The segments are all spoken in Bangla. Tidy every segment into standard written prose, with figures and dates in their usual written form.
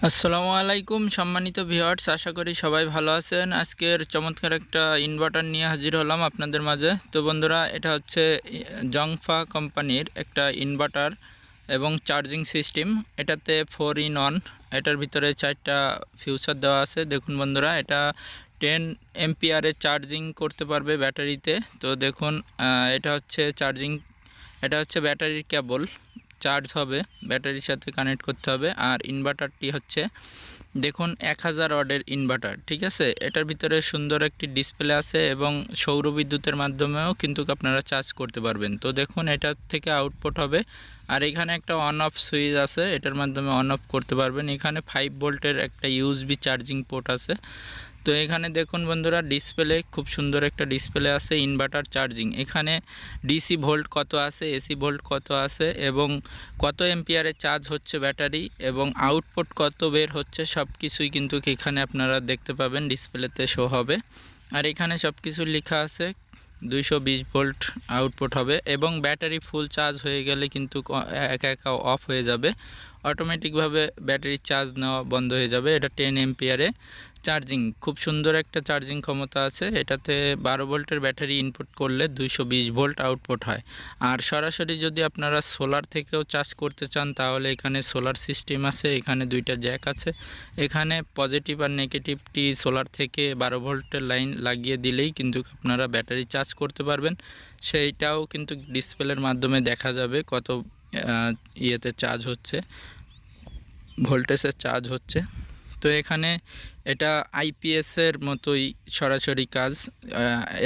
আসসালামু আলাইকুম সম্মানিত ভিউয়ার্স, আশা করি সবাই ভালো আছেন। আজকের চমৎকার একটা ইনভার্টার নিয়ে হাজির হলাম আপনাদের মাঝে। তো বন্ধুরা, এটা হচ্ছে জংফা কোম্পানির একটা ইনভার্টার এবং চার্জিং সিস্টেম। এটাতে 4 in 1, এটার ভিতরে 4টা ফিউচার দেওয়া আছে। দেখুন বন্ধুরা, এটা 10 এম্পিয়ারের চার্জিং করতে পারবে ব্যাটারিতে। তো দেখুন, এটা হচ্ছে ব্যাটারির কেবল, চার্জ হবে, ব্যাটারির সাথে কানেক্ট করতে হবে। আর ইনভার্টারটি হচ্ছে দেখুন 1000 ওয়াটের ইনভার্টার, ঠিক আছে। এটার ভিতরে সুন্দর একটি ডিসপ্লে আছে এবং সৌর বিদ্যুতের মাধ্যমেও কিন্তু আপনারা চার্জ করতে পারবেন। তো দেখুন, এটার থেকে আউটপুট হবে। আর এখানে একটা অন অফ সুইচ আছে, এটার মাধ্যমে অন অফ করতে পারবেন। এখানে 5 ভোল্টের একটা ইউএসবি চার্জিং পোর্ট আছে। তো এখানে দেখুন বন্ধুরা, ডিসপ্লে খুব সুন্দর একটা ডিসপ্লে আছে। ইনভার্টার চার্জিং, এখানে ডিসি ভোল্ট কত আছে, এসি ভোল্ট কত আছে এবং কত এম্পিয়ারে চার্জ হচ্ছে ব্যাটারি এবং আউটপুট কত বের হচ্ছে, সব কিছুই কিন্তু এখানে আপনারা দেখতে পাবেন, ডিসপ্লেতে শো হবে। আর এখানে সব কিছু লেখা আছে। 220 ভোল্ট আউটপুট হবে এবং ব্যাটারি ফুল চার্জ হয়ে গেলে কিন্তু একা একা অফ হয়ে যাবে, অটোমেটিকভাবে ব্যাটারি চার্জ নেওয়া বন্ধ হয়ে যাবে। এটা 10 এম্পিয়ারে চার্জিং, খুব সুন্দর একটা চার্জিং ক্ষমতা আছে। এটাতে 12 ভোল্টের ব্যাটারি ইনপুট করলে 220 ভোল্ট আউটপুট হয়। আর সরাসরি যদি আপনারা সোলার থেকেও চার্জ করতে চান, তাহলে এখানে সোলার সিস্টেম আছে। এখানে 2টা জ্যাক আছে। এখানে পজিটিভ আর নেগেটিভটি সোলার থেকে 12 ভোল্টের লাইন লাগিয়ে দিলেই কিন্তু আপনারা ব্যাটারি চার্জ করতে পারবেন। সেইটাও কিন্তু ডিসপ্লের মাধ্যমে দেখা যাবে কত ইয়েতে চার্জ হচ্ছে, ভোল্টেজে চার্জ হচ্ছে। তো এখানে এটা আইপিএসের মতোই সরাসরি কাজ,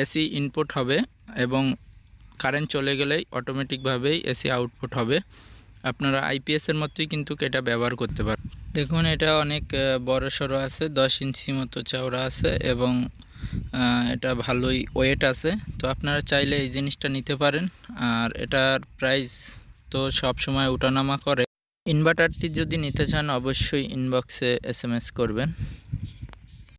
এসি ইনপুট হবে এবং কারেন্ট চলে গেলেই অটোমেটিকভাবেই এসি আউটপুট হবে। আপনারা আইপিএসের মতোই কিন্তু এটা ব্যবহার করতে পারেন। দেখুন, এটা অনেক বড় সড়ো আছে, 10 ইঞ্চি মতো চওড়া আছে এবং এটা ভালোই ওয়েট আছে। তো আপনারা চাইলে এই জিনিসটা নিতে পারেন। আর এটার প্রাইস তো সব সময় ওঠানামা করে। ইনভার্টারটি যদি নিতে চান, অবশ্যই ইনবক্সে এসএমএস করবেন।